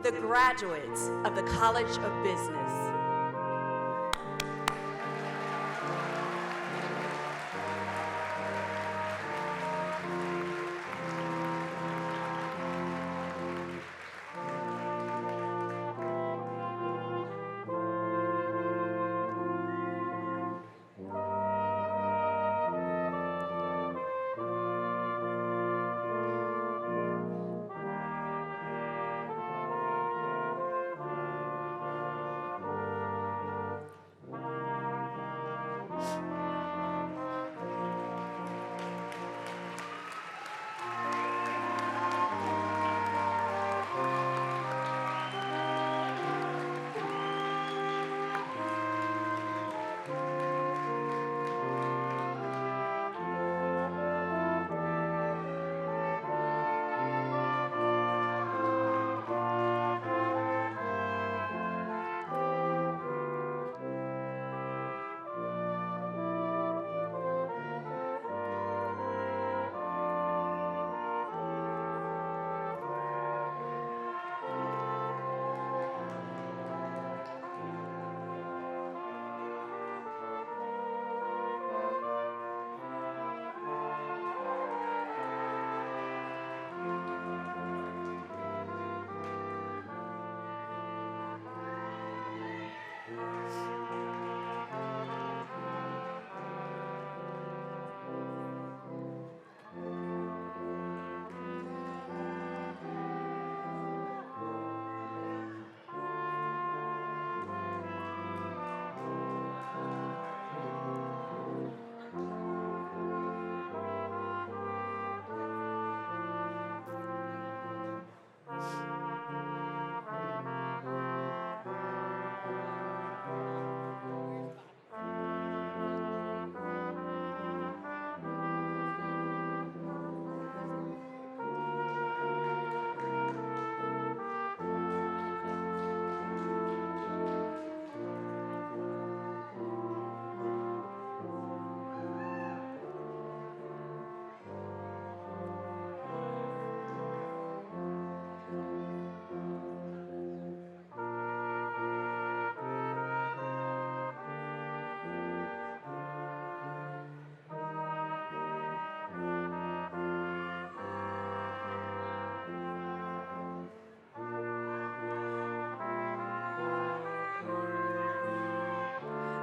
the graduates of the College of Business.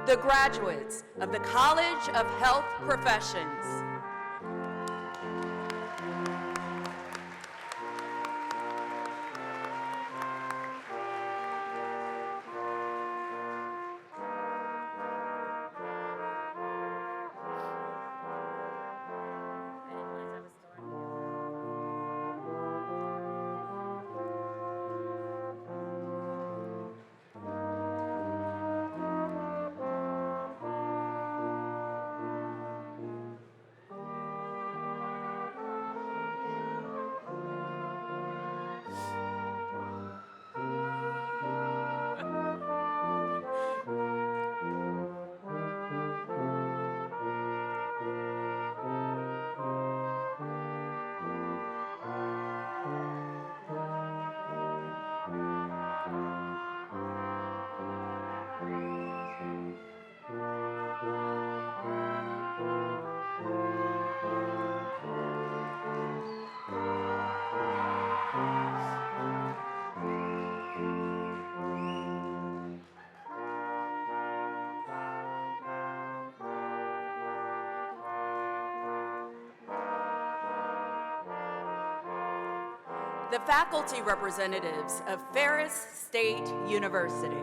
The graduates of the College of Health Professions. The faculty representatives of Ferris State University.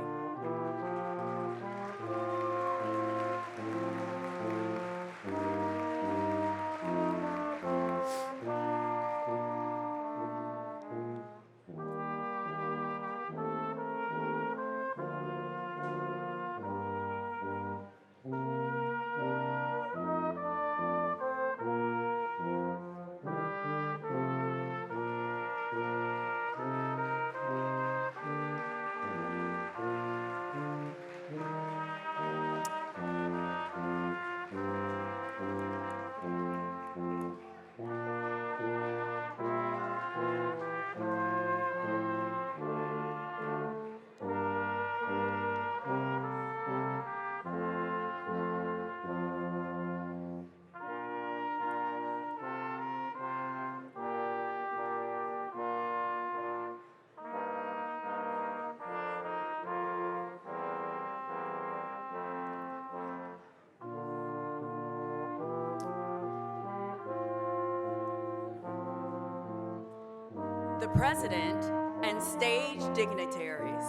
the President, and stage dignitaries.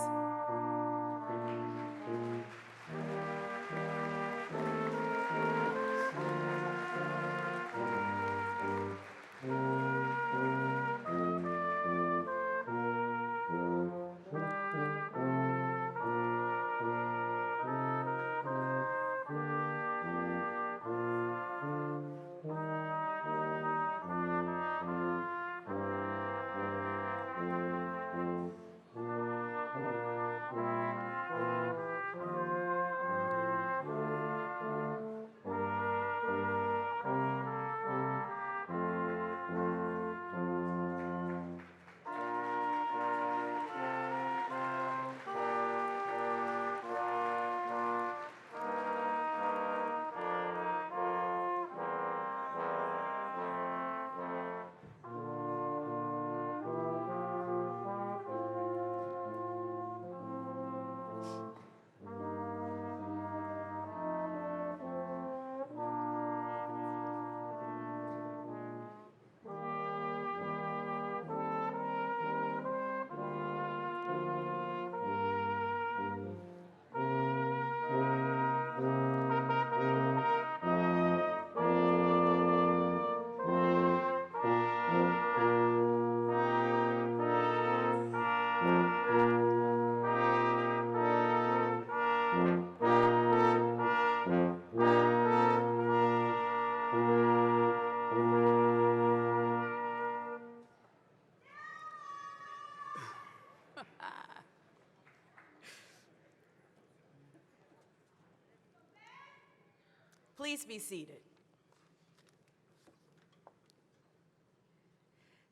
Please be seated.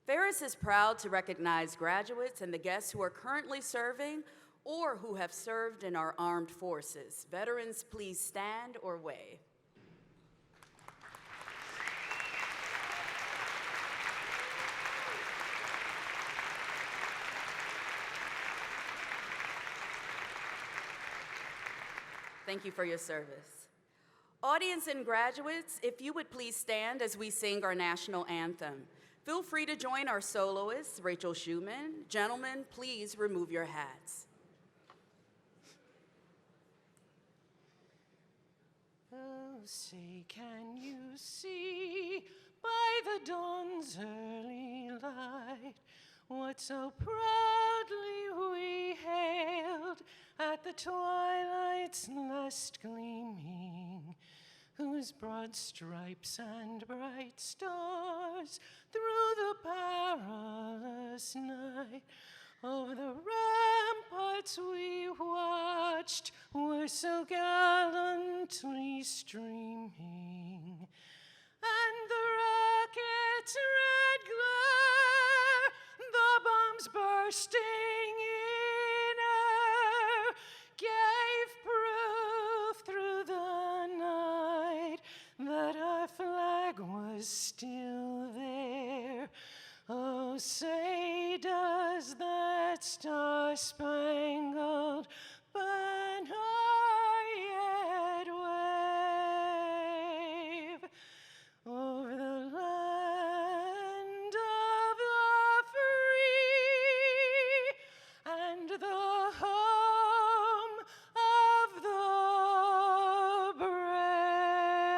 Ferris is proud to recognize graduates and the guests who are currently serving or who have served in our armed forces. Veterans, please stand or wave. Thank you for your service. Audience and graduates, if you would please stand as we sing our national anthem. Feel free to join our soloist, Rachel Schumann. Gentlemen, please remove your hats. Oh, say, can you see by the dawn's early light what so proudly we hailed at the twilight's last gleaming, whose broad stripes and bright stars through the perilous night over the ramparts we watched were so gallantly streaming, and the rocket's red glare, the bombs bursting in air, gave proof through the night that our flag was still there. Oh, say does that star-spangled banner yet wave over the land of the free and the home of the brave?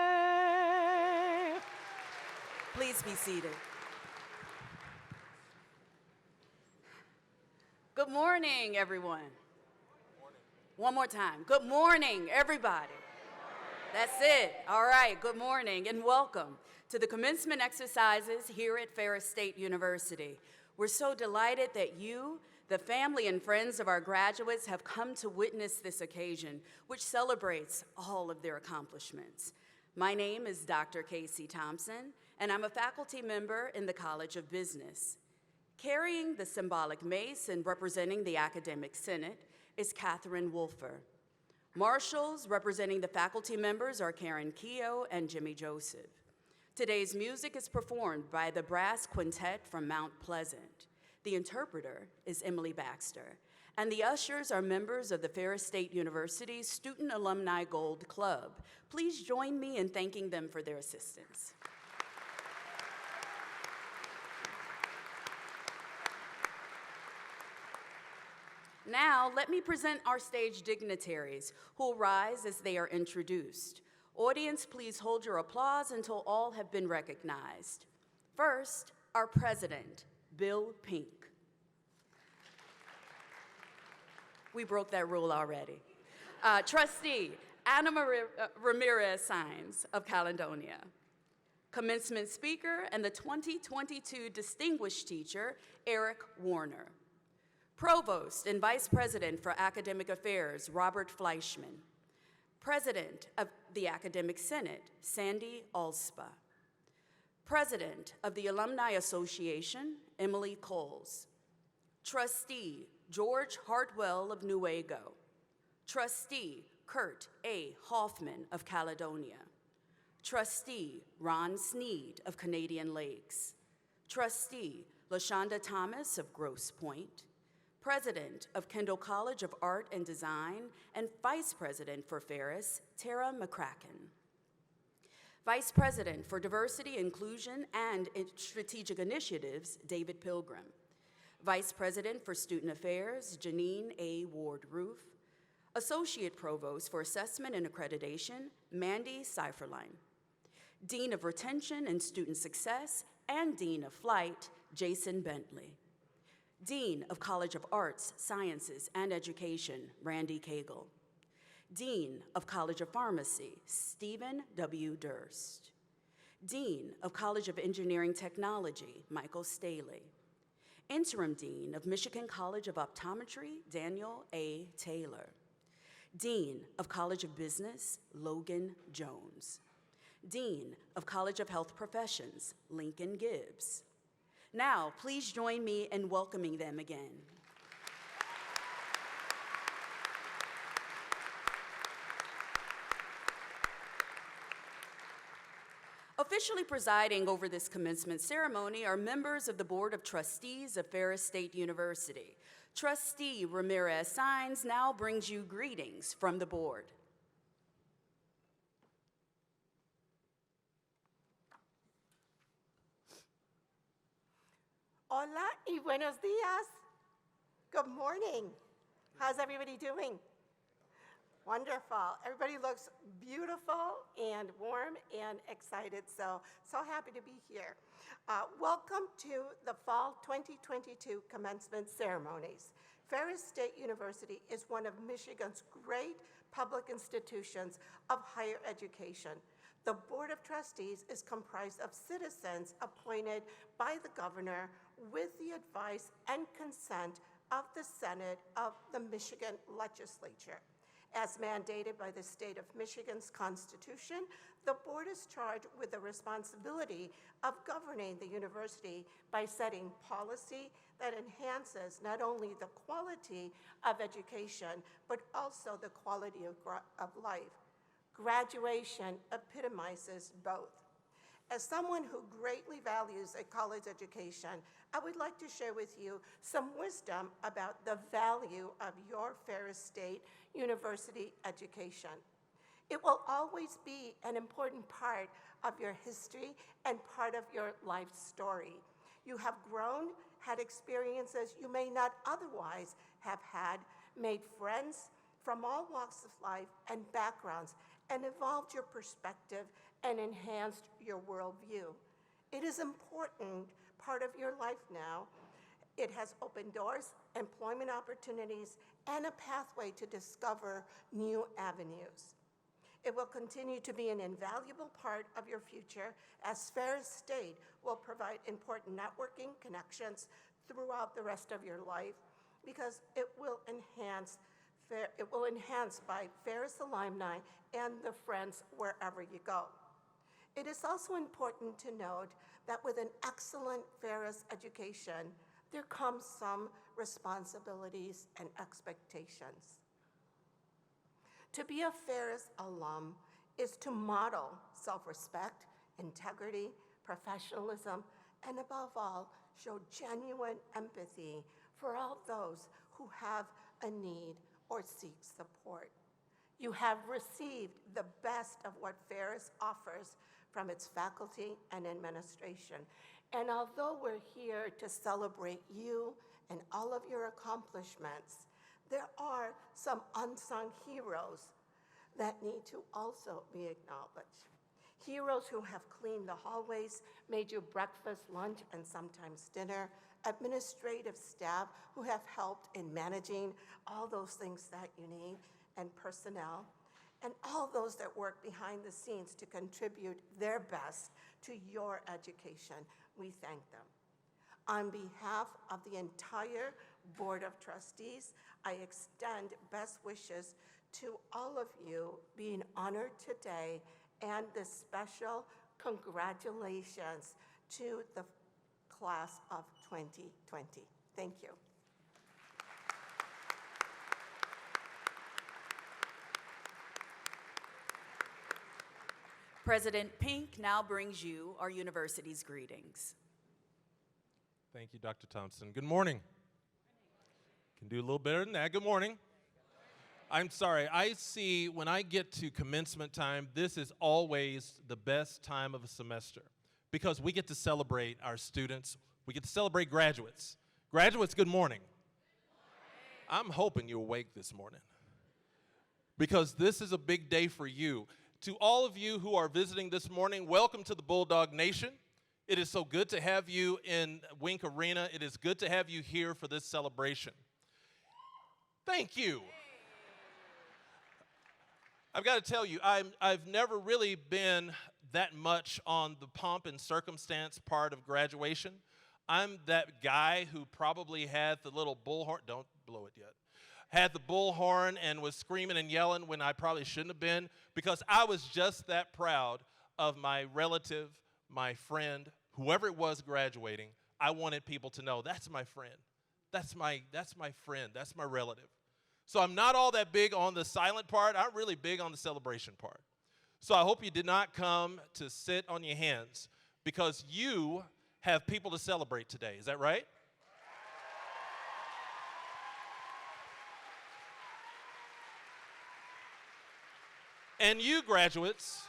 Please be seated. Good morning, everyone. Good morning. One more time. Good morning, everybody. That's it. All right, good morning and welcome to the commencement exercises here at Ferris State University. We're so delighted that you, the family and friends of our graduates, have come to witness this occasion, which celebrates all of their accomplishments. My name is Dr. Casey Thompson, and I'm a faculty member in the College of Business. Carrying the symbolic mace and representing the Academic Senate is Catherine Wolfer. Marshals representing the faculty members are Karen Keogh and Jimmy Joseph. Today's music is performed by the brass quintet from Mount Pleasant. The interpreter is Emily Baxter, and the ushers are members of the Ferris State University's Student Alumni Gold Club. Please join me in thanking them for their assistance. now, let me present our stage dignitaries who will rise as they are introduced. Audience, please hold your applause until all have been recognized. First, our president, Bill Pink. We broke that rule already. Trustee, Anna Ramirez Sines of Caledonia. Commencement speaker and the 2022 Distinguished Teacher, Eric Warner. Provost and Vice President for Academic Affairs, Robert Fleischman. President of the Academic Senate, Sandy Alspa. President of the Alumni Association, Emily Coles. Trustee, George Hartwell of Newaygo. Trustee, Kurt A. Hoffman of Caledonia. Trustee, Ron Sneed of Canadian Lakes. Trustee, LaShonda Thomas of Grosse Pointe. President of Kendall College of Art and Design, and Vice President for Ferris, Tara McCracken. Vice President for Diversity, Inclusion, and Strategic Initiatives, David Pilgrim. Vice President for Student Affairs, Janine A. Ward-Roof. Associate Provost for Assessment and Accreditation, Mandy Seiferlein. Dean of Retention and Student Success, and Dean of Flight, Jason Bentley. Dean of College of Arts, Sciences, and Education, Randy Cagle. Dean of College of Pharmacy, Stephen W. Durst. Dean of College of Engineering Technology, Michael Staley. Interim Dean of Michigan College of Optometry, Daniel A. Taylor. Dean of College of Business, Logan Jones. Dean of College of Health Professions, Lincoln Gibbs. Now, please join me in welcoming them again. Officially presiding over this commencement ceremony are members of the Board of Trustees of Ferris State University. Trustee Ramirez Sines now brings you greetings from the board. Hola y buenos días. Good morning. How's everybody doing? Wonderful. Everybody looks beautiful and warm and excited, so happy to be here. Welcome to the Fall 2022 Commencement Ceremonies. Ferris State University is one of Michigan's great public institutions of higher education. The Board of Trustees is comprised of citizens appointed by the governor with the advice and consent of the Senate of the Michigan Legislature. As mandated by the state of Michigan's Constitution, the board is charged with the responsibility of governing the university by setting policy that enhances not only the quality of education, but also the quality of life. Graduation epitomizes both. As someone who greatly values a college education, I would like to share with you some wisdom about the value of your Ferris State University education. It will always be an important part of your history and part of your life story. You have grown, had experiences you may not otherwise have had, made friends from all walks of life and backgrounds, and evolved your perspective and enhanced your worldview. It is an important part of your life now. It has opened doors, employment opportunities, and a pathway to discover new avenues. It will continue to be an invaluable part of your future, as Ferris State will provide important networking connections throughout the rest of your life, because it will enhance by Ferris alumni and the friends wherever you go. It is also important to note that with an excellent Ferris education, there comes some responsibilities and expectations. To be a Ferris alum is to model self-respect, integrity, professionalism, and above all, show genuine empathy for all those who have a need or seek support. You have received the best of what Ferris offers from its faculty and administration. And although we're here to celebrate you and all of your accomplishments, there are some unsung heroes that need to also be acknowledged. Heroes who have cleaned the hallways, made you breakfast, lunch, and sometimes dinner, administrative staff who have helped in managing all those things that you need, and personnel, and all those that work behind the scenes to contribute their best to your education. We thank them. On behalf of the entire Board of Trustees, I extend best wishes to all of you being honored today, and the special congratulations to the class of 2020. Thank you. President Pink now brings you our university's greetings. Thank you, Dr. Thompson. Good morning. Can do a little better than that. Good morning. I'm sorry, I see when I get to commencement time, this is always the best time of a semester because we get to celebrate our students. We get to celebrate graduates. Graduates, good morning. I'm hoping you're awake this morning because this is a big day for you. To all of you who are visiting this morning, welcome to the Bulldog Nation. It is so good to have you in Wink Arena. It is good to have you here for this celebration. Thank you. I've got to tell you, I've never really been that much on the pomp and circumstance part of graduation. I'm that guy who probably had the little bullhorn, don't blow it yet, had the bullhorn and was screaming and yelling when I probably shouldn't have been because I was just that proud of my relative, my friend, whoever it was graduating. I wanted people to know, that's my friend. That's my friend. That's my relative. So I'm not all that big on the silent part. I'm really big on the celebration part. So I hope you did not come to sit on your hands because you have people to celebrate today. Is that right? And you graduates,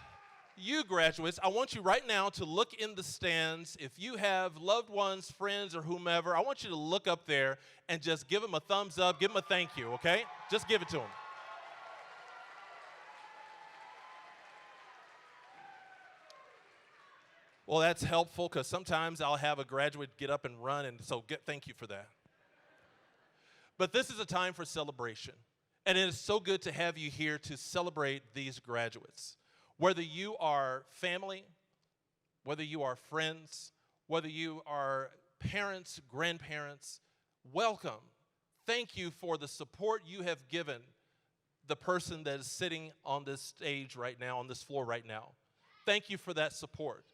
I want you right now to look in the stands. If you have loved ones, friends, or whomever, I want you to look up there and just give them a thumbs up, give them a thank you, okay? Just give it to them. Well, that's helpful because sometimes I'll have a graduate get up and run, and so thank you for that. But this is a time for celebration, and it is so good to have you here to celebrate these graduates. Whether you are family, whether you are friends, whether you are parents, grandparents, welcome. Thank you for the support you have given the person that is sitting on this stage right now, on this floor right now. Thank you for that support.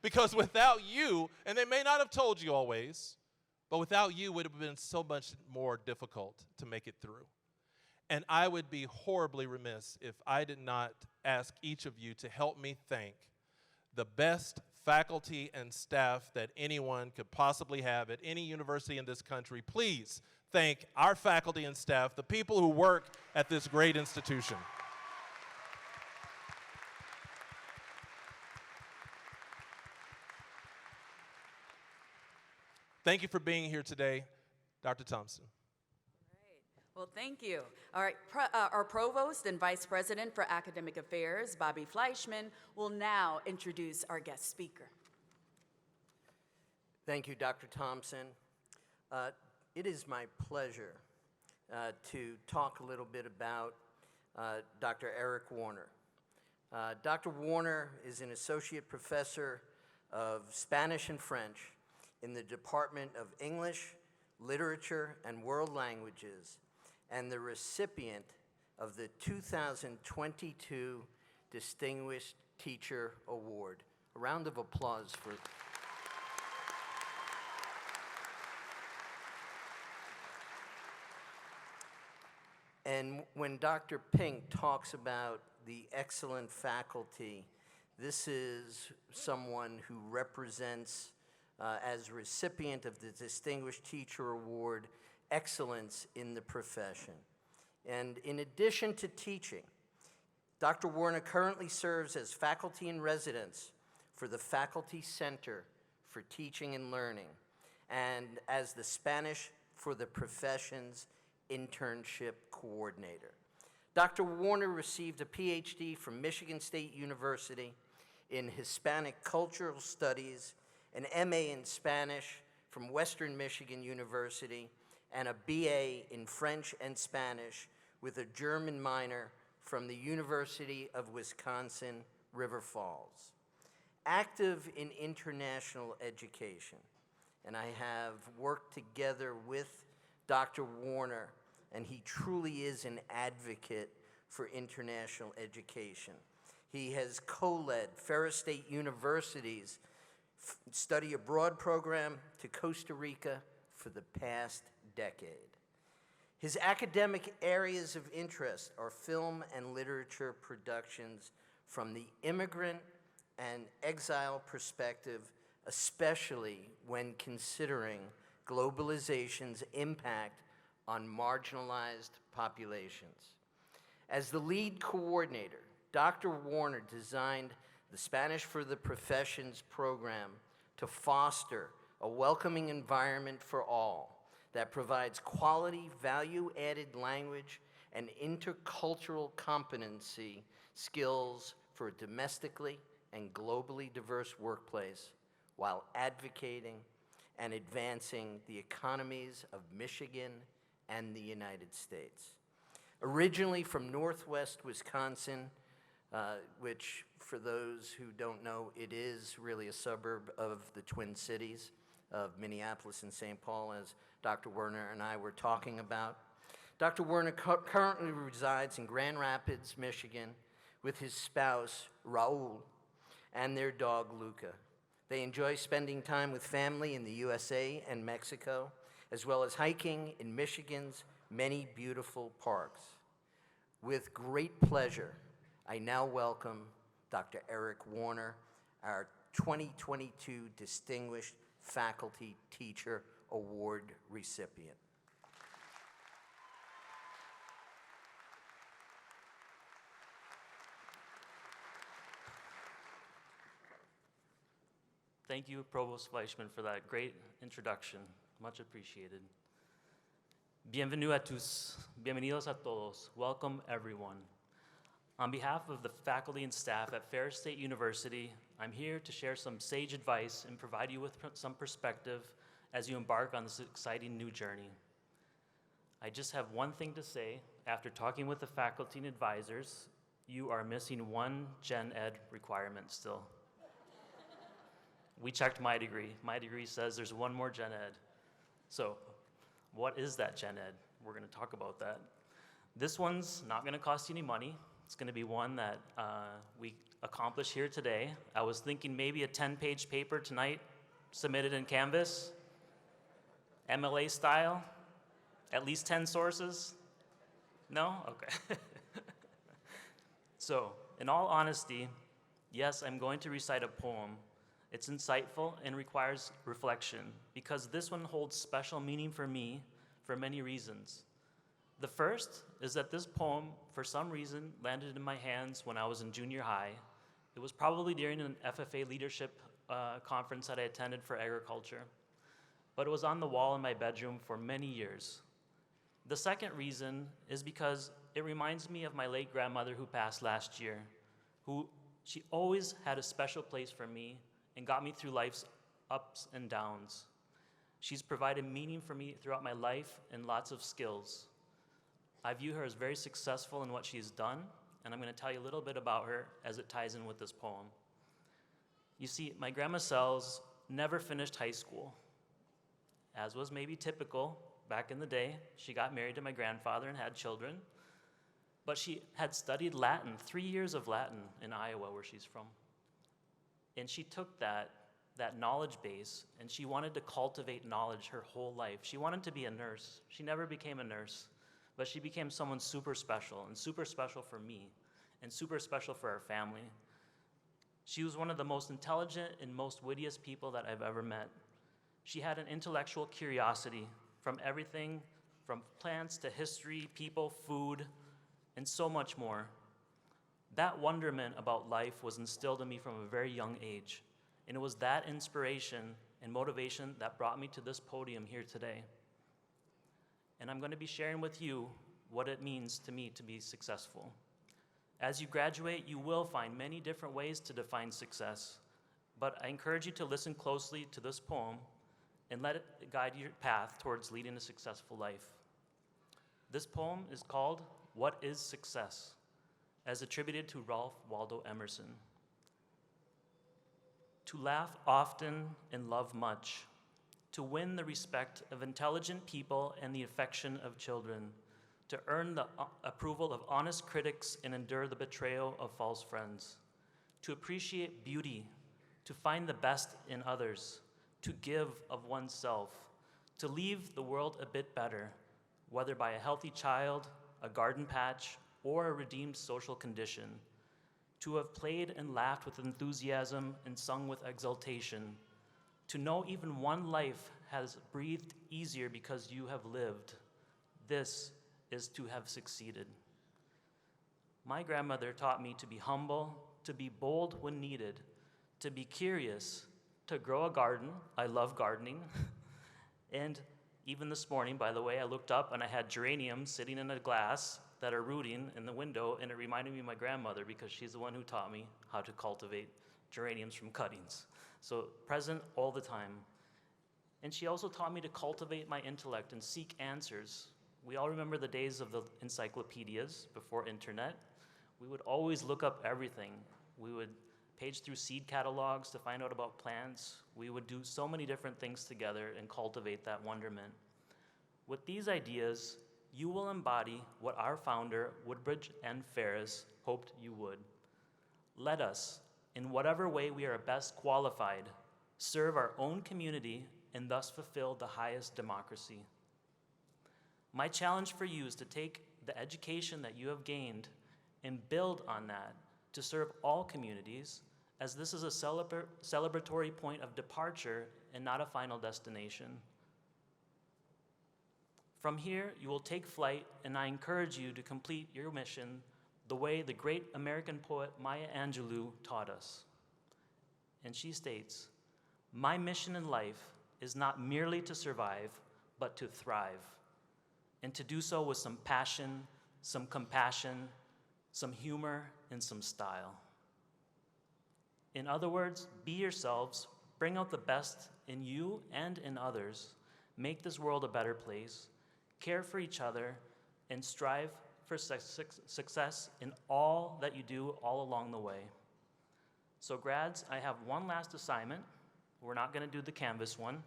Because without you, and they may not have told you always, but without you it would have been so much more difficult to make it through. And I would be horribly remiss if I did not ask each of you to help me thank the best faculty and staff that anyone could possibly have at any university in this country. Please thank our faculty and staff, the people who work at this great institution. Thank you for being here today, Dr. Thompson. Well, thank you. All right, our Provost and Vice President for Academic Affairs, Bobby Fleischman, will now introduce our guest speaker. Thank you, Dr. Thompson. It is my pleasure to talk a little bit about Dr. Eric Warner. Dr. Warner is an associate professor of Spanish and French in the Department of English, Literature, and World Languages, and the recipient of the 2022 Distinguished Teacher Award. A round of applause for... And when Dr. Pink talks about the excellent faculty, this is someone who represents, as recipient of the Distinguished Teacher Award, excellence in the profession. And in addition to teaching, Dr. Warner currently serves as faculty in residence for the Faculty Center for Teaching and Learning and as the Spanish for the Professions Internship Coordinator. Dr. Warner received a PhD from Michigan State University in Hispanic Cultural Studies, an MA in Spanish from Western Michigan University, and a BA in French and Spanish with a German minor from the University of Wisconsin, River Falls. Active in international education, and I have worked together with Dr. Warner, and he truly is an advocate for international education. He has co-led Ferris State University's study abroad program to Costa Rica for the past decade. His academic areas of interest are film and literature productions from the immigrant and exile perspective, especially when considering globalization's impact on marginalized populations. As the lead coordinator, Dr. Warner designed the Spanish for the Professions program to foster a welcoming environment for all that provides quality, value-added language and intercultural competency skills for a domestically and globally diverse workplace while advocating and advancing the economies of Michigan and the United States. Originally from Northwest Wisconsin, which for those who don't know, it is really a suburb of the Twin Cities of Minneapolis and St. Paul, as Dr. Werner and I were talking about. Dr. Werner currently resides in Grand Rapids, Michigan, with his spouse, Raul, and their dog, Luca. They enjoy spending time with family in the USA and Mexico, as well as hiking in Michigan's many beautiful parks. With great pleasure, I now welcome Dr. Eric Warner, our 2022 Distinguished Faculty Teacher Award recipient. Thank you, Provost Fleischman, for that great introduction. Much appreciated. Bienvenue à tous. Bienvenidos a todos. Welcome, everyone. On behalf of the faculty and staff at Ferris State University, I'm here to share some sage advice and provide you with some perspective as you embark on this exciting new journey. I just have one thing to say. After talking with the faculty and advisors, you are missing one gen ed requirement still. We checked my degree. My degree says there's one more gen ed. So what is that gen ed? We're going to talk about that. This one's not going to cost you any money. It's going to be one that we accomplish here today. I was thinking maybe a 10-page paper tonight, submitted in Canvas, MLA style, at least 10 sources. No? Okay. So, in all honesty, yes, I'm going to recite a poem. It's insightful and requires reflection because this one holds special meaning for me for many reasons. The first is that this poem, for some reason, landed in my hands when I was in junior high. It was probably during an FFA leadership conference that I attended for agriculture, but it was on the wall in my bedroom for many years. The second reason is because it reminds me of my late grandmother who passed last year, she always had a special place for me and got me through life's ups and downs. She's provided meaning for me throughout my life and lots of skills. I view her as very successful in what she's done, and I'm going to tell you a little bit about her as it ties in with this poem. You see, my grandma Sells never finished high school. As was maybe typical back in the day, she got married to my grandfather and had children, but she had studied Latin, 3 years of Latin in Iowa, where she's from. And she took that knowledge base, and she wanted to cultivate knowledge her whole life. She wanted to be a nurse. She never became a nurse, but she became someone super special, and super special for me, and super special for our family. She was one of the most intelligent and most wittiest people that I've ever met. She had an intellectual curiosity from everything from plants to history, people, food, and so much more. That wonderment about life was instilled in me from a very young age, and it was that inspiration and motivation that brought me to this podium here today. and I'm going to be sharing with you what it means to me to be successful. As you graduate, you will find many different ways to define success, but I encourage you to listen closely to this poem and let it guide your path towards leading a successful life. This poem is called What is Success, as attributed to Ralph Waldo Emerson. To laugh often and love much, to win the respect of intelligent people and the affection of children, to earn the approval of honest critics and endure the betrayal of false friends, to appreciate beauty, to find the best in others, to give of oneself, to leave the world a bit better, whether by a healthy child, a garden patch, or a redeemed social condition, to have played and laughed with enthusiasm and sung with exultation, to know even one life has breathed easier because you have lived. This is to have succeeded. My grandmother taught me to be humble, to be bold when needed, to be curious, to grow a garden. I love gardening. And even this morning, by the way, I looked up and I had geraniums sitting in a glass that are rooting in the window, and it reminded me of my grandmother because she's the one who taught me how to cultivate geraniums from cuttings. So present all the time. And she also taught me to cultivate my intellect and seek answers. We all remember the days of the encyclopedias before internet. We would always look up everything. We would page through seed catalogs to find out about plants. We would do so many different things together and cultivate that wonderment. With these ideas, you will embody what our founder, Woodbridge and Ferris, hoped you would. Let us, in whatever way we are best qualified, serve our own community and thus fulfill the highest democracy. My challenge for you is to take the education that you have gained and build on that to serve all communities, as this is a celebratory point of departure and not a final destination. From here, you will take flight, and I encourage you to complete your mission the way the great American poet Maya Angelou taught us. And she states, "My mission in life is not merely to survive, but to thrive, and to do so with some passion, some compassion, some humor, and some style." In other words, be yourselves, bring out the best in you and in others, make this world a better place, care for each other, and strive for success in all that you do all along the way. So grads, I have one last assignment. We're not gonna do the Canvas one.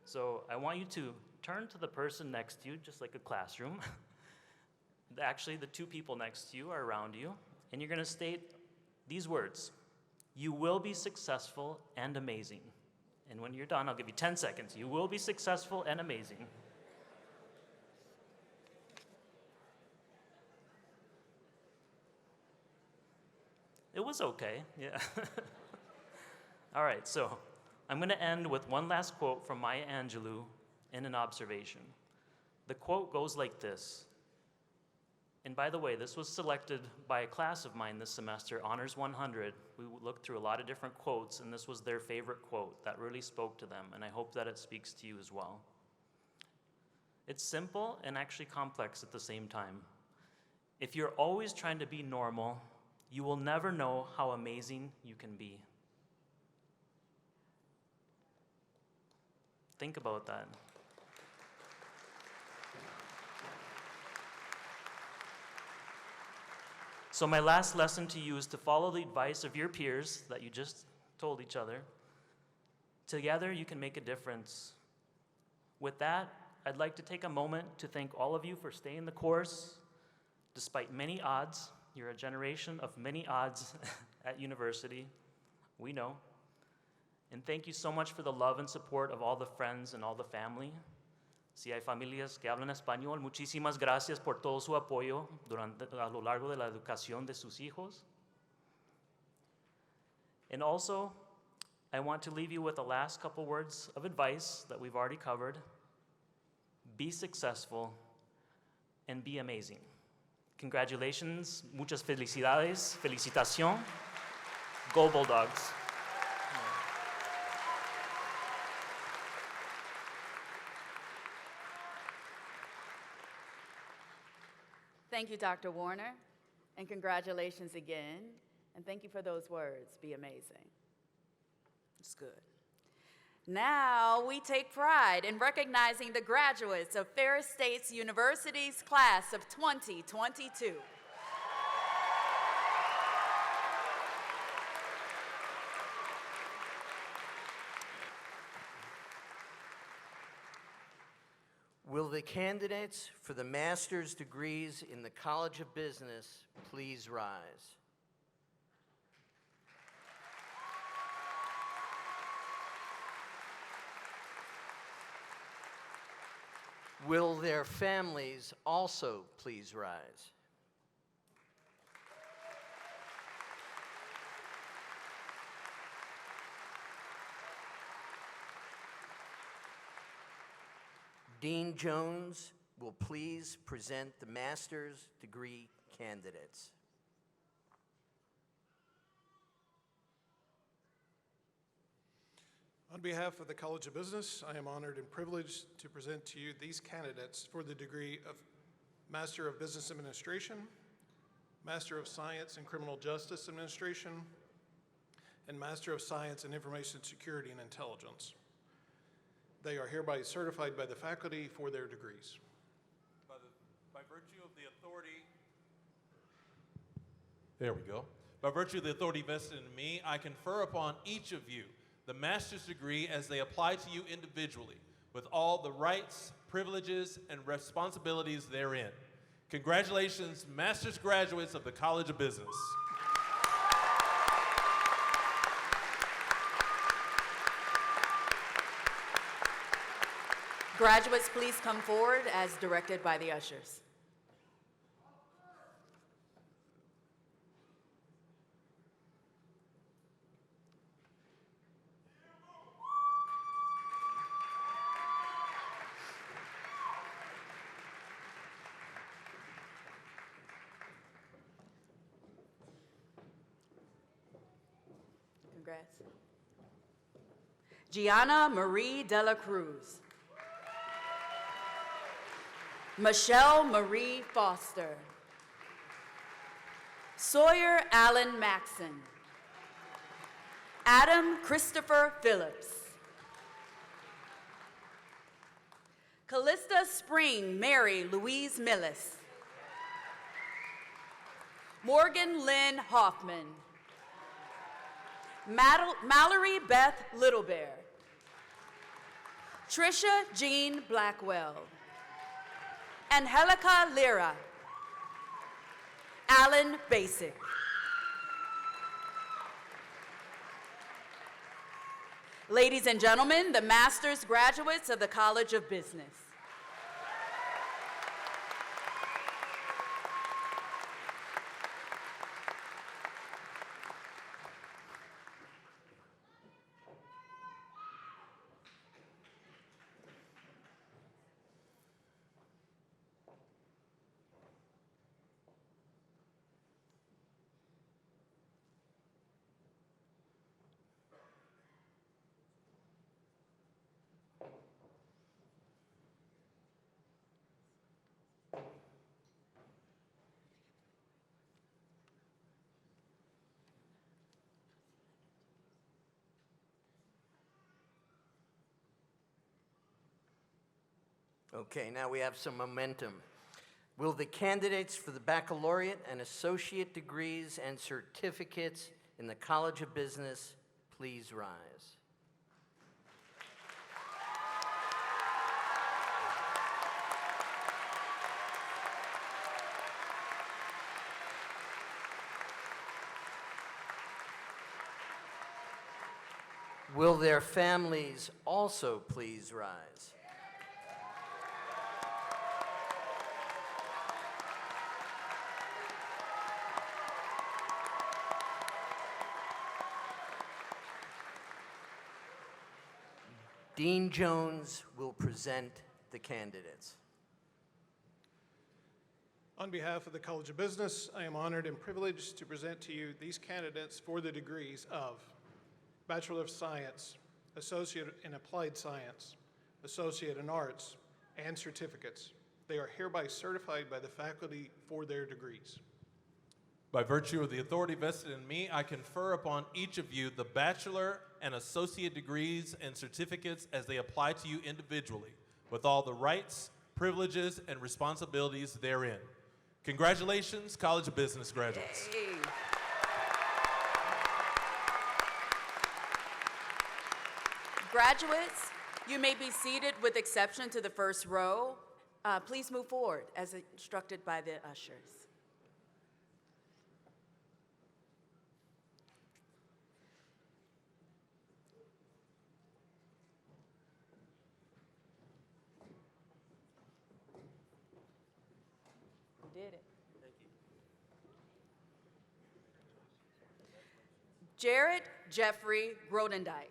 So I want you to turn to the person next to you, just like a classroom. Actually, the two people next to you are around you, and you're gonna state these words: "You will be successful and amazing." And when you're done, I'll give you 10 seconds. You will be successful and amazing. It was okay, yeah. All right, so I'm gonna end with one last quote from Maya Angelou and an observation. The quote goes like this. And by the way, this was selected by a class of mine this semester, Honors 100. We looked through a lot of different quotes, and this was their favorite quote that really spoke to them, and I hope that it speaks to you as well. It's simple and actually complex at the same time. If you're always trying to be normal, you will never know how amazing you can be. Think about that. So my last lesson to you is to follow the advice of your peers that you just told each other. Together, you can make a difference. With that, I'd like to take a moment to thank all of you for staying the course. Despite many odds, you're a generation of many odds at university, we know. And thank you so much for the love and support of all the friends and all the family. Si hay familias que hablan español, muchísimas gracias por todo su apoyo a lo largo de la educación de sus hijos. And also, I want to leave you with the last couple words of advice that we've already covered. Be successful and be amazing. Congratulations, muchas felicidades, felicitación. Go Bulldogs. Thank you, Dr. Warner, and congratulations again. And thank you for those words. Be amazing. It's good. Now we take pride in recognizing the graduates of Ferris State University's class of 2022. Will the candidates for the master's degrees in the College of Business please rise? Will their families also please rise? Dean Jones will please present the master's degree candidates. On behalf of the College of Business, I am honored and privileged to present to you these candidates for the degree of Master of Business Administration, Master of Science in Criminal Justice Administration, and Master of Science in Information Security and Intelligence. They are hereby certified by the faculty for their degrees. By virtue of the authority, there we go. By virtue of the authority vested in me, I confer upon each of you the master's degree as they apply to you individually, with all the rights, privileges, and responsibilities therein. Congratulations, master's graduates of the College of Business. Graduates, please come forward as directed by the ushers. Congrats. Gianna Marie De La Cruz. Michelle Marie Foster. Sawyer Allen Maxon. Adam Christopher Phillips. Callista Spring Mary Louise Millis. Morgan Lynn Hoffman. Mallory Beth Littlebear. Trisha Jean Blackwell. Angelica Lira. Alan Basic. Ladies and gentlemen, the master's graduates of the College of Business. Okay, now we have some momentum. Will the candidates for the baccalaureate and associate degrees and certificates in the College of Business please rise? Will their families also please rise? Dean Jones will present the candidates. On behalf of the College of Business, I am honored and privileged to present to you these candidates for the degrees of Bachelor of Science, Associate in Applied Science, Associate in Arts, and certificates. They are hereby certified by the faculty for their degrees. By virtue of the authority vested in me, I confer upon each of you the bachelor and associate degrees and certificates as they apply to you individually, with all the rights, privileges, and responsibilities therein. Congratulations, College of Business graduates. Hey. Graduates, you may be seated with exception to the first row. Please move forward as instructed by the ushers. You did it. Jared Jeffrey Grodendijk.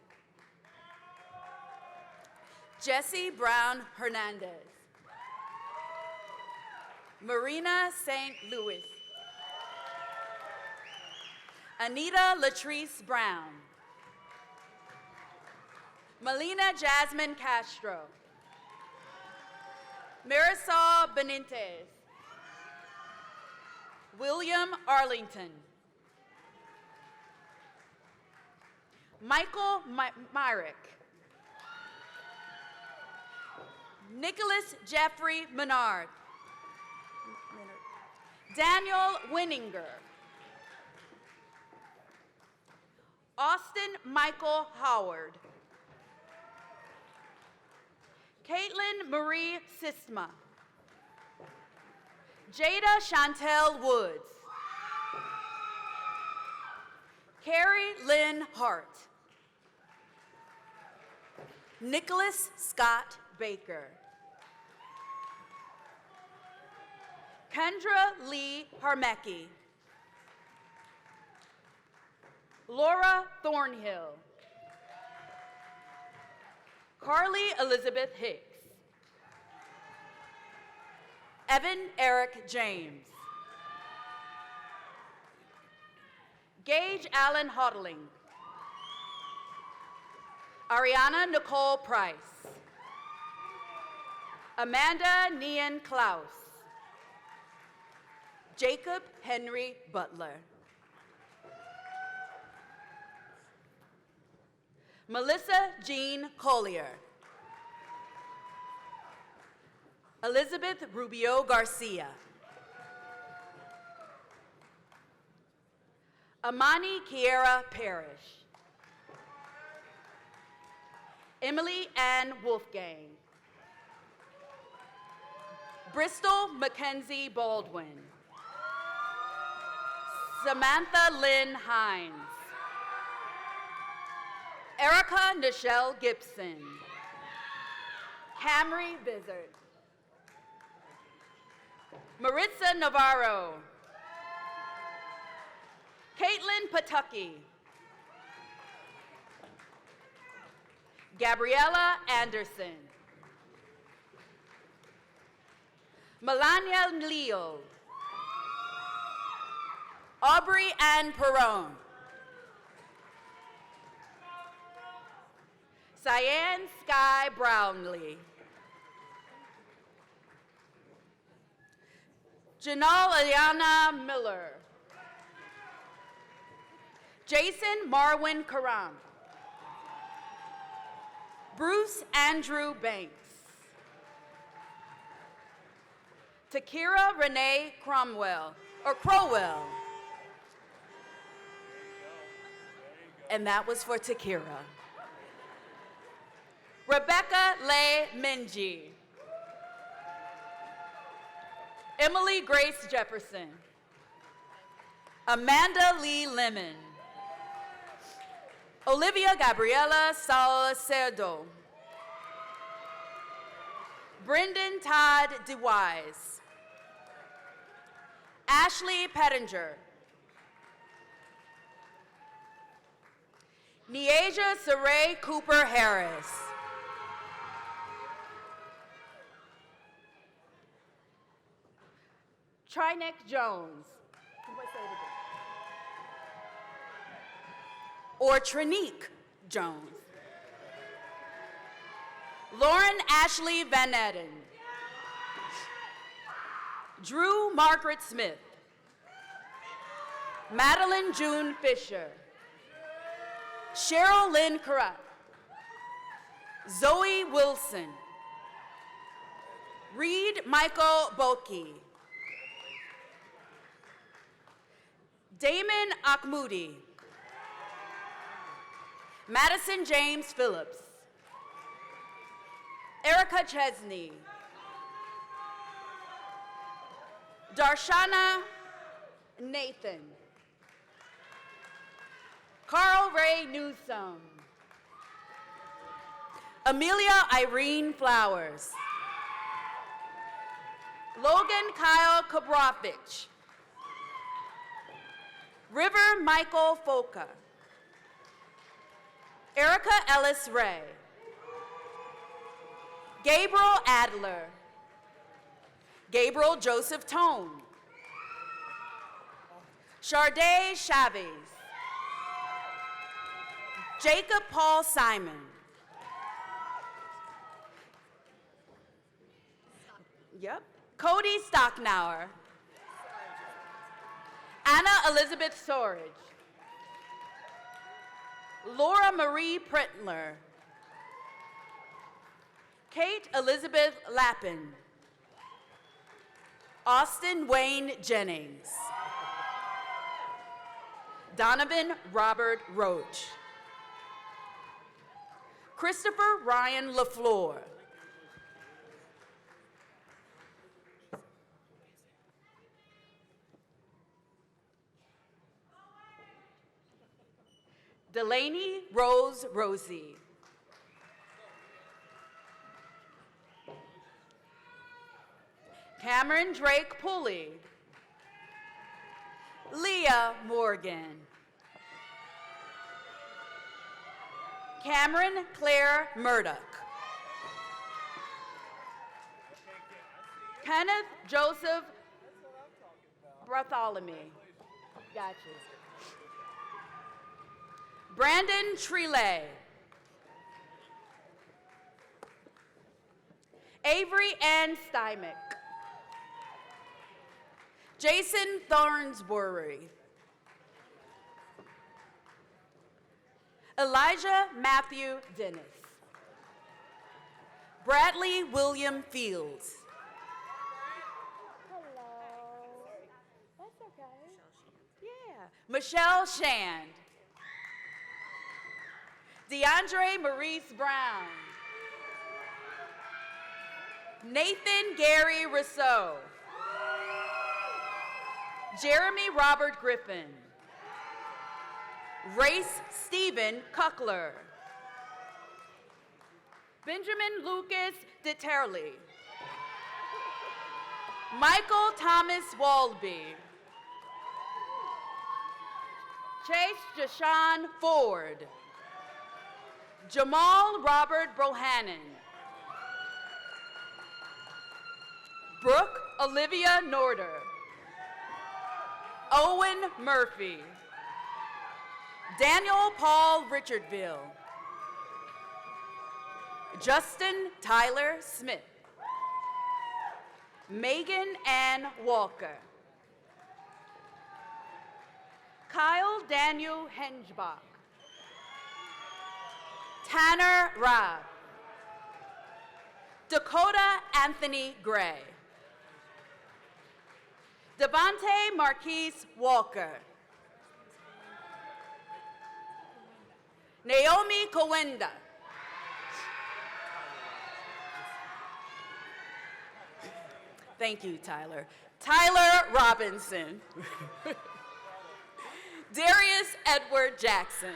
Jesse Brown Hernandez. Marina St. Louis. Anita Latrice Brown. Melina Jasmine Castro. Marisol Benitez. William Arlington. Michael Myrick. Nicholas Jeffrey Menard. Daniel Winninger. Austin Michael Howard. Caitlin Marie Sisma. Jada Chantel Woods. Carrie Lynn Hart. Nicholas Scott Baker. Kendra Lee Harmecki. Laura Thornhill. Carly Elizabeth Hicks. Evan Eric James. Gage Allen Hodling. Ariana Nicole Price. Amanda Nian Klaus. Jacob Henry Butler. Melissa Jean Collier. Elizabeth Rubio Garcia. Amani Kiera Parrish. Emily Ann Wolfgang. Bristol Mackenzie Baldwin. Samantha Lynn Hines. Erica Nichelle Gibson. Camry Vizard. Maritza Navarro. Caitlin Patucky. Gabriella Anderson. Melania Leo. Aubrey Ann Perone. Cyan Sky Brownlee. Janelle Ayana Miller. Jason Marwin Karam. Bruce Andrew Banks. Takira Renee Cromwell, or Crowell. And that was for Takira. Rebecca Leigh Minji. Emily Grace Jefferson. Amanda Lee Lemon. Olivia Gabriela Salcedo. Brendan Todd DeWise. Ashley Pettinger. Nieja Saray Cooper Harris. Trinek Jones. Or Trinique Jones. Lauren Ashley Van Eden. Drew Margaret Smith. Madeline June Fisher. Cheryl Lynn Carruth. Zoe Wilson. Reed Michael Boki. Damon Akmoudi. Madison James Phillips. Erica Chesney. Darshana Nathan. Carl Ray Newsome. Amelia Irene Flowers. Logan Kyle Kabrovich. River Michael Foka. Erica Ellis Ray. Gabriel Adler. Gabriel Joseph Tone. Charday Chavez. Jacob Paul Simon. Yep. Cody Stocknauer. Anna Elizabeth Sorge. Laura Marie Prentler. Kate Elizabeth Lappin. Austin Wayne Jennings. Donovan Robert Roach. Christopher Ryan LaFleur. Delaney Rose Rosie. Cameron Drake Pulley. Leah Morgan. Cameron Claire Murdoch. Kenneth Joseph Bartholomew. Gotcha. Brandon Trelay. Avery Ann Stymick. Jason Thornsbury. Elijah Matthew Dennis. Bradley William Fields. Hello. That's okay. Yeah. Michelle Shand. DeAndre Maurice Brown. Nathan Gary Rousseau. Jeremy Robert Griffin. Race Stephen Cuckler. Benjamin Lucas DeTerley. Michael Thomas Walby. Chase Jashawn Ford. Jamal Robert Brohannon. Brooke Olivia Norder. Owen Murphy. Daniel Paul Richardville. Justin Tyler Smith. Megan Ann Walker. Kyle Daniel Hengebach. Tanner Rabb. Dakota Anthony Gray. Devontae Marquise Walker. Naomi Kowenda. Thank you, Tyler. Tyler Robinson. Darius Edward Jackson.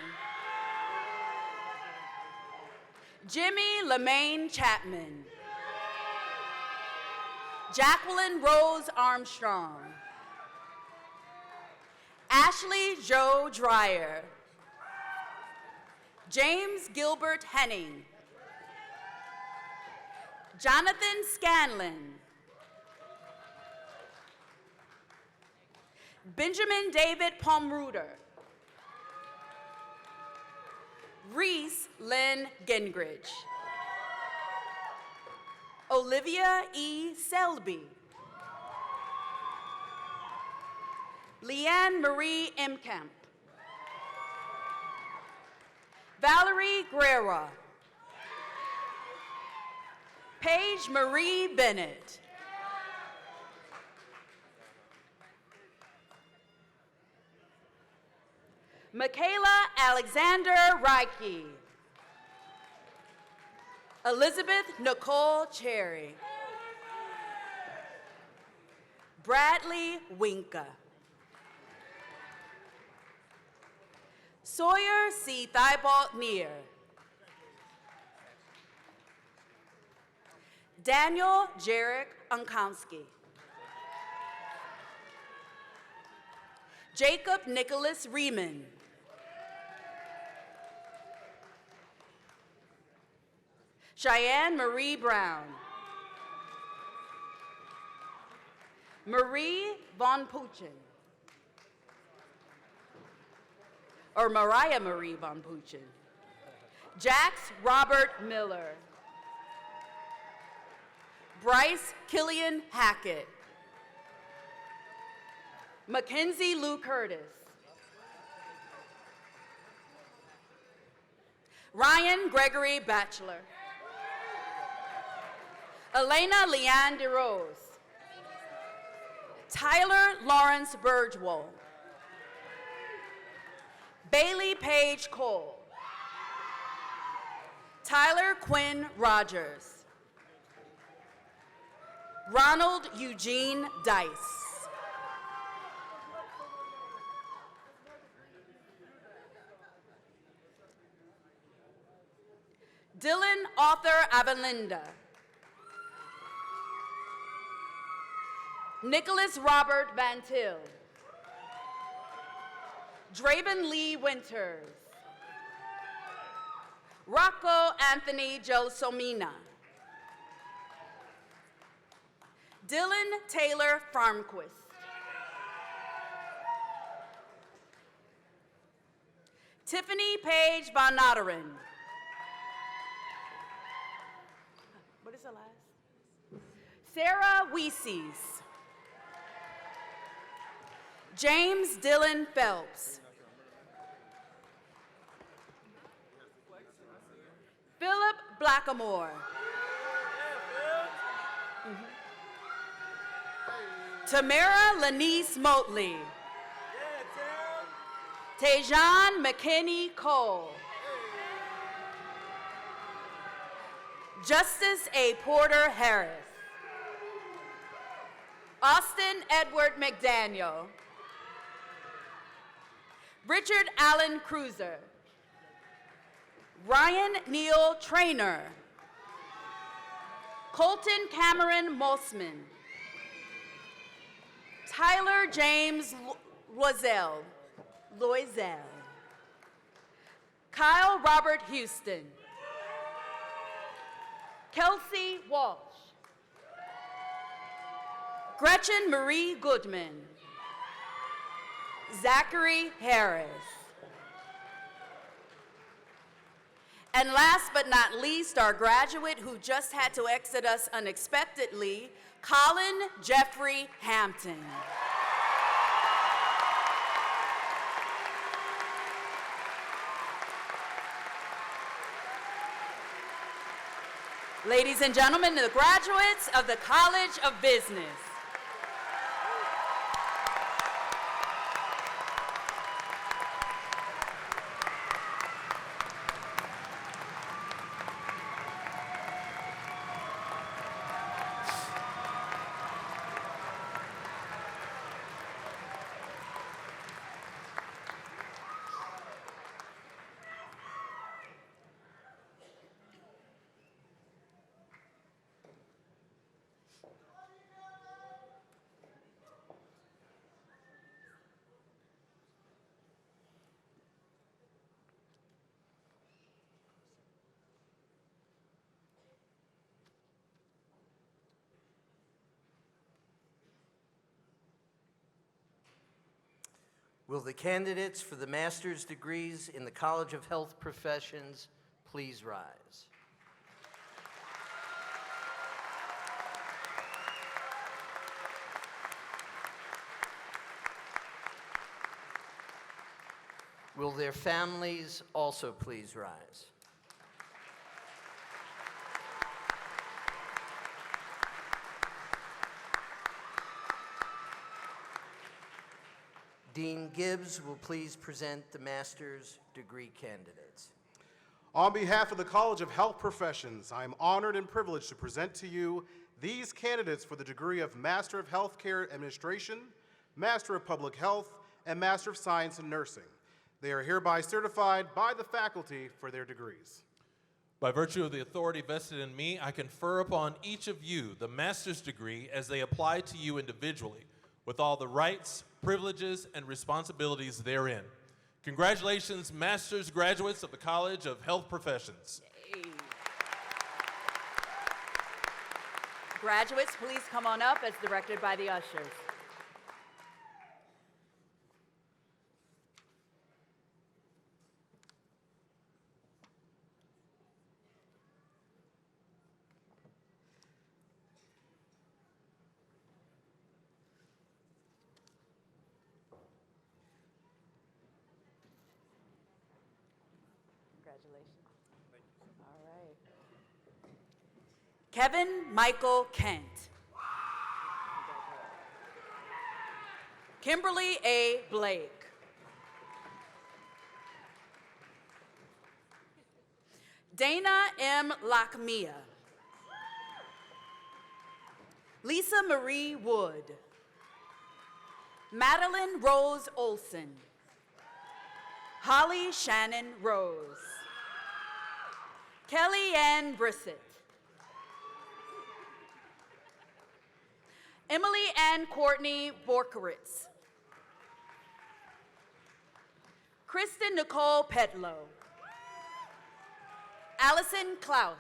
Jimmy Lemaine Chapman. Jacqueline Rose Armstrong. Ashley Joe Dreyer. James Gilbert Henning. Jonathan Scanlon. Benjamin David Palmruder. Reese Lynn Gingrich. Olivia E. Selby. Leanne Marie Imkamp. Valerie Guerra. Paige Marie Bennett. Michaela Alexander Reike. Elizabeth Nicole Cherry. Bradley Winka. Sawyer C. Thibault Neer. Daniel Jarek Unkowski. Jacob Nicholas Riemann. Cheyenne Marie Brown. Marie Von Puchen. Or Mariah Marie Von Puchen. Jax Robert Miller. Bryce Killian Hackett. Mackenzie Lou Curtis. Ryan Gregory Batchelor. Elena Leanne DeRose. Tyler Lawrence Burgewell. Bailey Paige Cole. Tyler Quinn Rogers. Ronald Eugene Dice. Dylan Arthur Avalinda. Nicholas Robert Van Til. Draven Lee Winters. Rocco Anthony Gelsomina. Dylan Taylor Farmquist. Tiffany Paige Von Notteren. What is the last? Sarah Weeses. James Dylan Phelps. Philip Blackamore. Tamara Lanice Motley. Tejan McKinney Cole. Justice A. Porter Harris. Austin Edward McDaniel. Richard Allen Cruiser. Ryan Neal Traynor. Colton Cameron Mossman. Tyler James Loisel. Kyle Robert Houston. Kelsey Walsh. Gretchen Marie Goodman. Zachary Harris. And last but not least, our graduate who just had to exit us unexpectedly, Colin Jeffrey Hampton. Ladies and gentlemen, the graduates of the College of Business. Will the candidates for the master's degrees in the College of Health Professions please rise? Will their families also please rise? Dean Gibbs will please present the master's degree candidates. On behalf of the College of Health Professions, I am honored and privileged to present to you these candidates for the degree of Master of Healthcare Administration, Master of Public Health, and Master of Science in Nursing. They are hereby certified by the faculty for their degrees. By virtue of the authority vested in me, I confer upon each of you the master's degree as they apply to you individually, with all the rights, privileges, and responsibilities therein. Congratulations, master's graduates of the College of Health Professions. Yay. Graduates, please come on up as directed by the ushers. Congratulations. All right. Kevin Michael Kent. Kimberly A. Blake. Dana M. Lockmia. Lisa Marie Wood. Madeline Rose Olson. Holly Shannon Rose. Kelly Ann Brissett. Emily Ann Courtney Borkeritz. Kristen Nicole Petlow. Allison Klaus.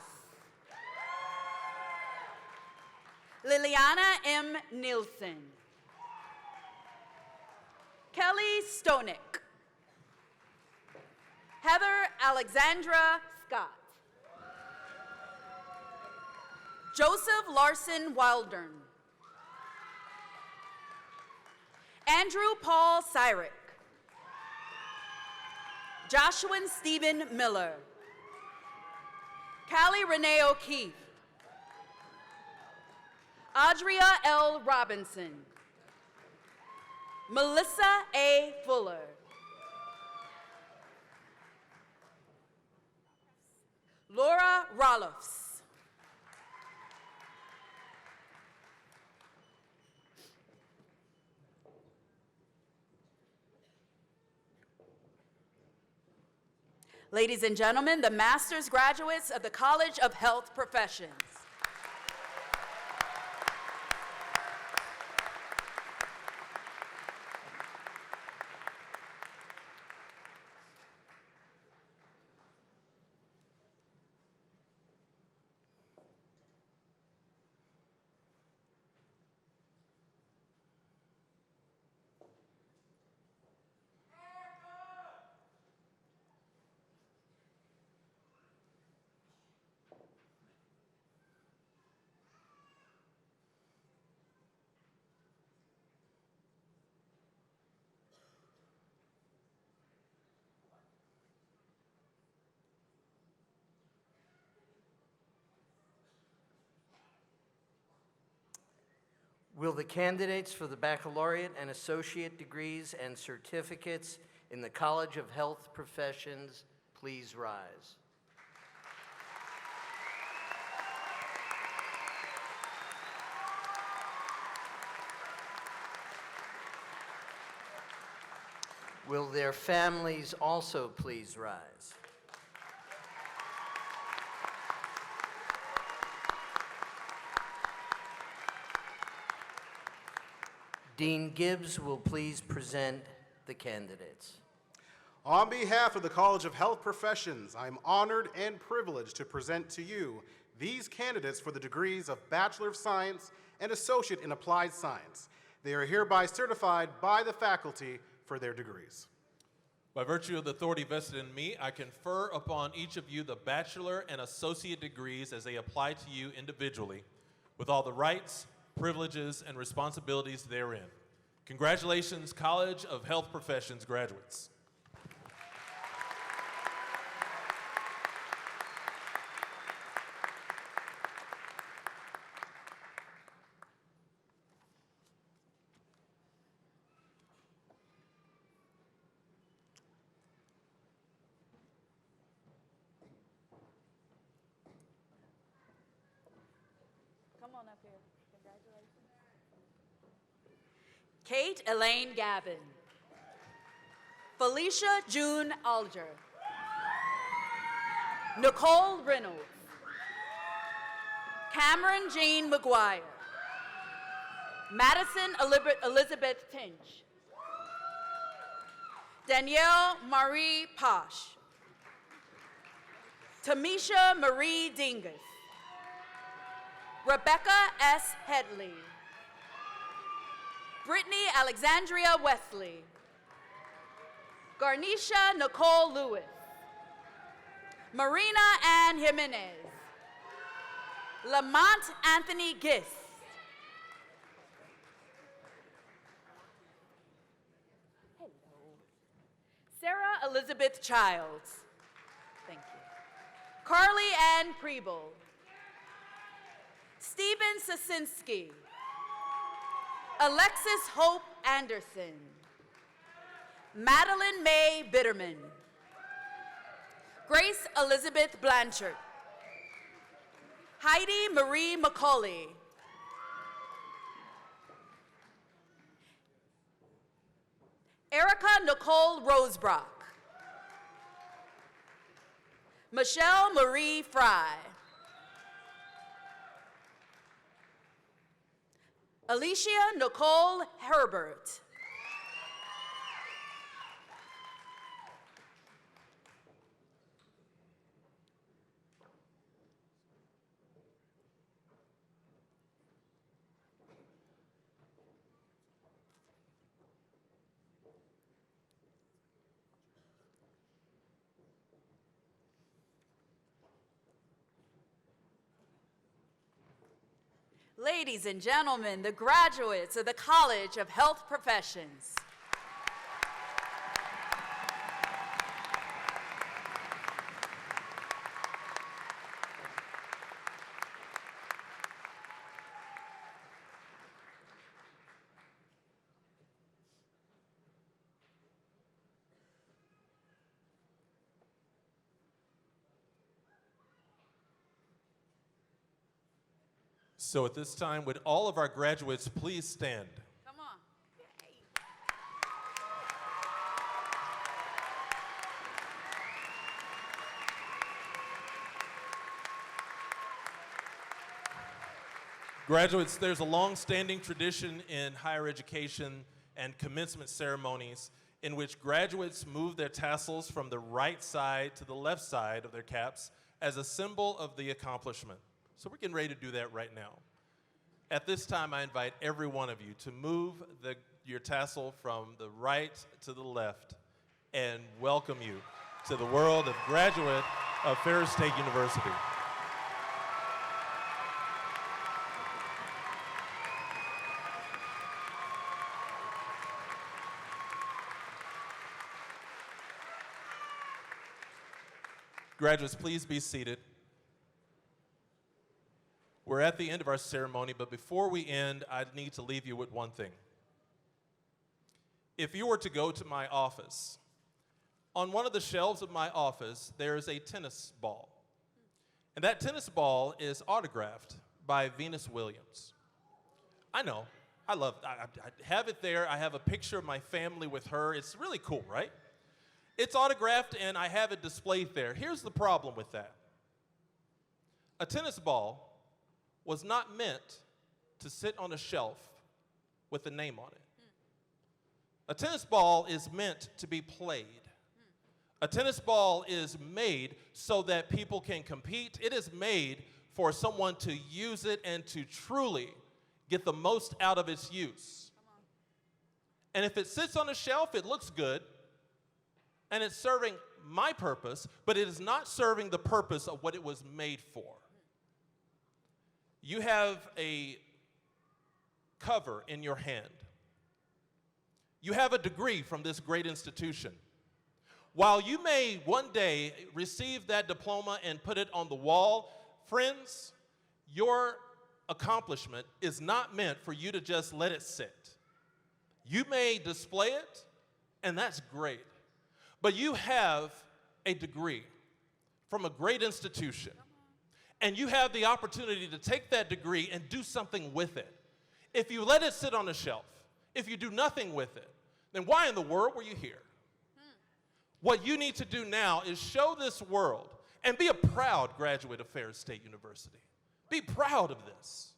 Liliana M. Nielsen. Kelly Stonick. Heather Alexandra Scott. Joseph Larson Wildern. Andrew Paul Syrick. Joshua Stephen Miller. Callie Renee O'Keefe. Adria L. Robinson. Melissa A. Fuller. Laura Rolofs. Ladies and gentlemen, the master's graduates of the College of Health Professions. Will the candidates for the baccalaureate and associate degrees and certificates in the College of Health Professions please rise? Will their families also please rise? Dean Gibbs will please present the candidates. On behalf of the College of Health Professions, I am honored and privileged to present to you these candidates for the degrees of Bachelor of Science and Associate in Applied Science. They are hereby certified by the faculty for their degrees. By virtue of the authority vested in me, I confer upon each of you the bachelor and associate degrees as they apply to you individually, with all the rights, privileges, and responsibilities therein. Congratulations, College of Health Professions graduates. Kate Elaine Gavin. Felicia June Alger. Nicole Reynolds. Cameron Jean McGuire. Madison Elizabeth Tinch. Danielle Marie Posh. Tamisha Marie Dingus. Rebecca S. Headley. Brittany Alexandria Wesley. Garnisha Nicole Lewis. Marina Ann Jimenez. Lamont Anthony Gist. Hello. Sarah Elizabeth Childs. Thank you. Carly Ann Preble. Stephen Sasinski. Alexis Hope Anderson. Madeline May Bitterman. Grace Elizabeth Blanchard. Heidi Marie McCauley. Erica Nicole Rosebrock. Michelle Marie Fry. Alicia Nicole Herbert. Ladies and gentlemen, the graduates of the College of Health Professions. So at this time, would all of our graduates please stand? Come on. Graduates, there's a long-standing tradition in higher education and commencement ceremonies in which graduates move their tassels from the right side to the left side of their caps as a symbol of the accomplishment. So we're getting ready to do that right now. At this time, I invite every one of you to move your tassel from the right to the left and welcome you to the world of graduate of Ferris State University. Graduates, please be seated. We're at the end of our ceremony, but before we end, I need to leave you with one thing. If you were to go to my office, on one of the shelves of my office, there is a tennis ball. And that tennis ball is autographed by Venus Williams. I know, I have it there. I have a picture of my family with her. It's really cool, right? It's autographed and I have it displayed there. Here's the problem with that. A tennis ball was not meant to sit on a shelf with a name on it. A tennis ball is meant to be played. A tennis ball is made so that people can compete. It is made for someone to use it and to truly get the most out of its use. And if it sits on a shelf, it looks good, and it's serving my purpose, but it is not serving the purpose of what it was made for. You have a cover in your hand. You have a degree from this great institution. While you may one day receive that diploma and put it on the wall, friends, your accomplishment is not meant for you to just let it sit. You may display it, and that's great. But you have a degree from a great institution. and you have the opportunity to take that degree and do something with it. If you let it sit on the shelf, if you do nothing with it, then why in the world were you here? What you need to do now is show this world and be a proud graduate of Ferris State University. Be proud of this.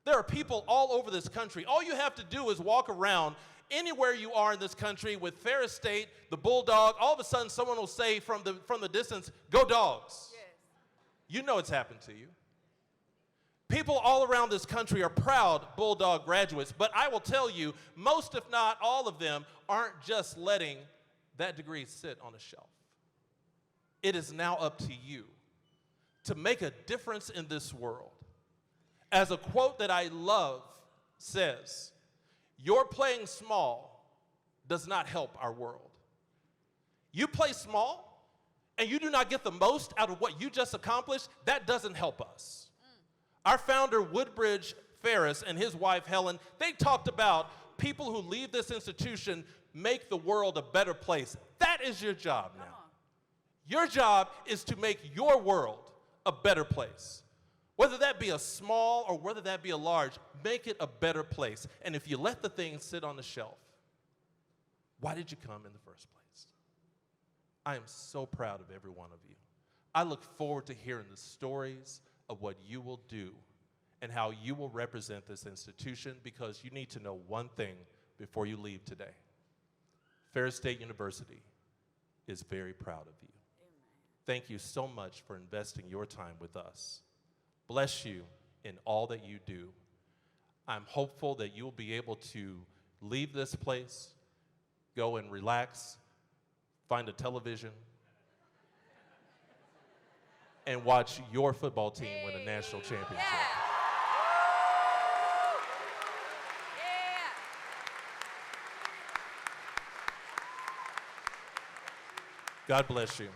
There are people all over this country. All you have to do is walk around anywhere you are in this country with Ferris State, the Bulldog. All of a sudden, someone will say from the distance, "Go Dogs." Yes. You know it's happened to you. People all around this country are proud Bulldog graduates, but I will tell you, most if not all of them aren't just letting that degree sit on a shelf. It is now up to you to make a difference in this world. As a quote that I love says, "Your playing small does not help our world." You play small and you do not get the most out of what you just accomplished, that doesn't help us. Our founder, Woodbridge Ferris, and his wife, Helen, they talked about people who leave this institution make the world a better place. That is your job now. Your job is to make your world a better place. Whether that be a small or whether that be a large, make it a better place. And if you let the things sit on the shelf, why did you come in the first place? I am so proud of every one of you. I look forward to hearing the stories of what you will do and how you will represent this institution, because you need to know one thing before you leave today. Ferris State University is very proud of you. Thank you so much for investing your time with us. Bless you in all that you do. I'm hopeful that you'll be able to leave this place, go and relax, find a television, and watch your football team win a national championship. Yeah. God bless you.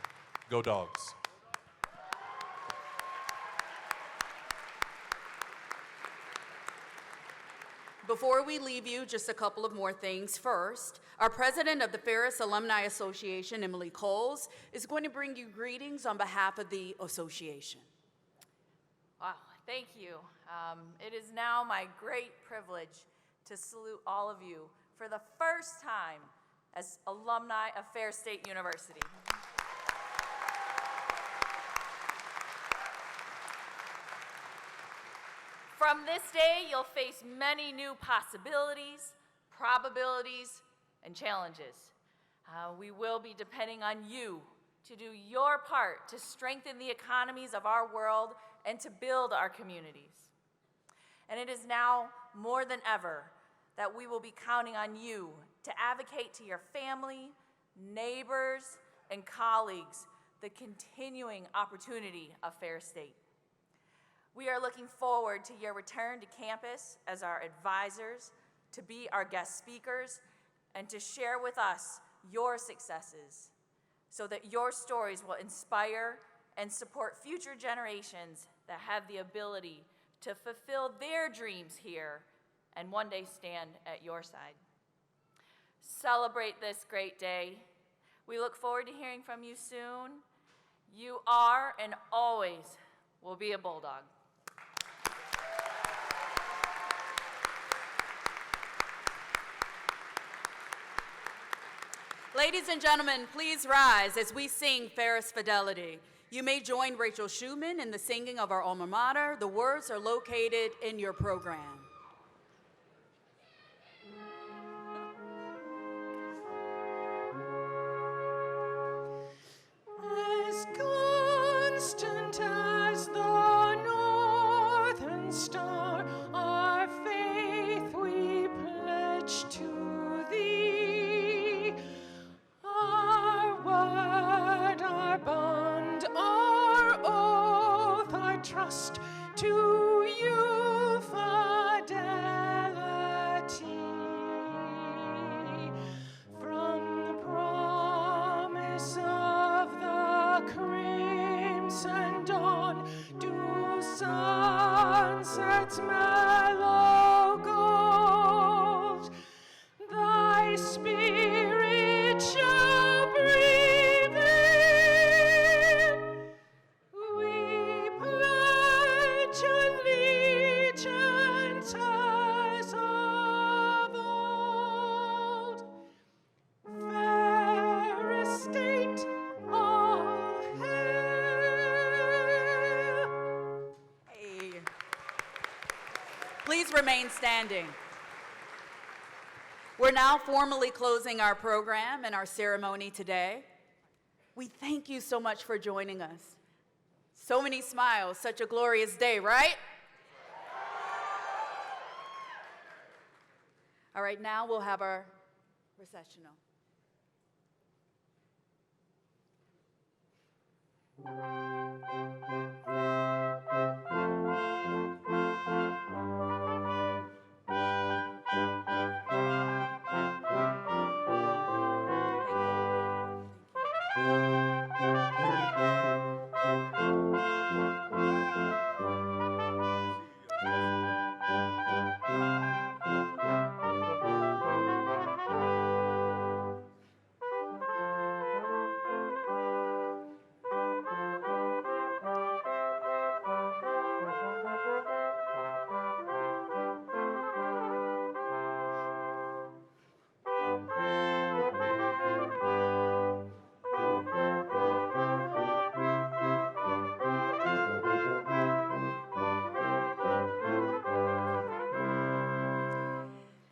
Go Dogs. Before we leave you, just a couple of more things. First, our president of the Ferris Alumni Association, Emily Coles, is going to bring you greetings on behalf of the association. Wow, thank you. It is now my great privilege to salute all of you for the first time as alumni of Ferris State University. From this day, you'll face many new possibilities, probabilities, and challenges. We will be depending on you to do your part to strengthen the economies of our world and to build our communities. And it is now more than ever that we will be counting on you to advocate to your family, neighbors, and colleagues the continuing opportunity of Ferris State. We are looking forward to your return to campus as our advisors, to be our guest speakers, and to share with us your successes so that your stories will inspire and support future generations that have the ability to fulfill their dreams here and one day stand at your side. Celebrate this great day. We look forward to hearing from you soon. You are and always will be a Bulldog. Ladies and gentlemen, please rise as we sing Ferris Fidelity. You may join Rachel Schumann in the singing of our alma mater. The words are located in your program. As constant as the northern star, our faith we pledge to thee. Our word, our bond, our oath, our trust to you, fidelity. From the promise of the crimson dawn to sunset's mellow gold, thy spirit shall breathe in. We pledge Please remain standing. We're now formally closing our program and our ceremony today. We thank you so much for joining us. So many smiles, such a glorious day, right? All right, now we'll have our recessional.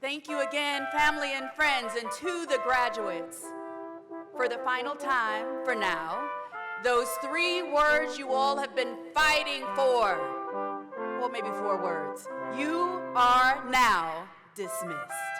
Thank you again, family and friends, and to the graduates. For the final time, for now, those 3 words you all have been fighting for. Well, maybe 4 words. You are now dismissed.